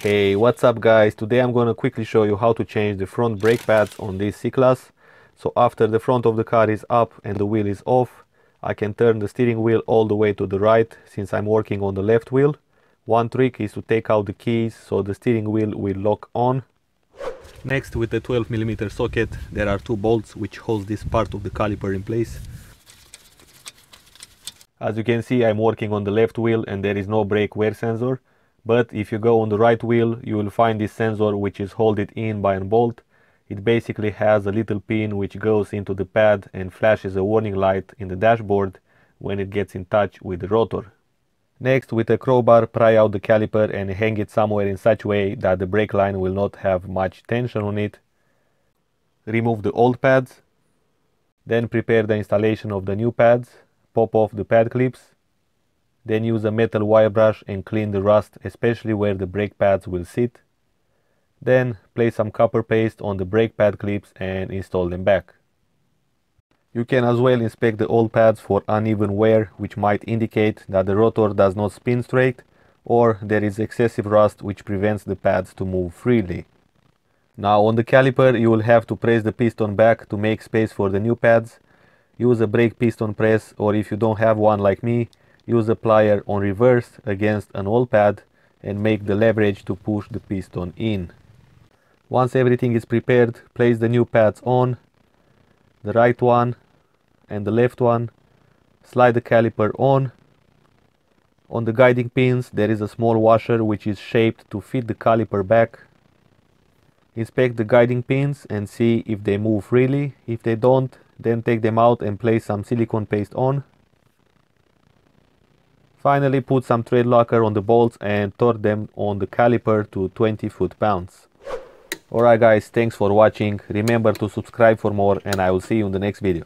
Hey, what's up guys? Today I'm gonna quickly show you how to change the front brake pads on this C-Class. So after the front of the car is up and the wheel is off, I can turn the steering wheel all the way to the right since I'm working on the left wheel. One trick is to take out the keys so the steering wheel will lock on. Next, with the 12mm socket, there are two bolts which hold this part of the caliper in place. As you can see, I'm working on the left wheel and there is no brake wear sensor. But if you go on the right wheel, you will find this sensor which is held in by a bolt. It basically has a little pin which goes into the pad and flashes a warning light in the dashboard when it gets in touch with the rotor. Next, with a crowbar, pry out the caliper and hang it somewhere in such a way that the brake line will not have much tension on it. Remove the old pads. Then prepare the installation of the new pads. Pop off the pad clips. Then use a metal wire brush and clean the rust, especially where the brake pads will sit. Then place some copper paste on the brake pad clips and install them back. You can as well inspect the old pads for uneven wear, which might indicate that the rotor does not spin straight or there is excessive rust which prevents the pads to move freely. Now on the caliper you will have to press the piston back to make space for the new pads. Use a brake piston press, or if you don't have one like me, use a plier on reverse against an old pad and make the leverage to push the piston in. Once everything is prepared, place the new pads on, the right one and the left one. Slide the caliper on. On the guiding pins there is a small washer which is shaped to fit the caliper back. Inspect the guiding pins and see if they move freely. If they don't, then take them out and place some silicone paste on. Finally, put some thread locker on the bolts and torque them on the caliper to 20 foot-pounds. Alright guys, thanks for watching. Remember to subscribe for more and I will see you in the next video.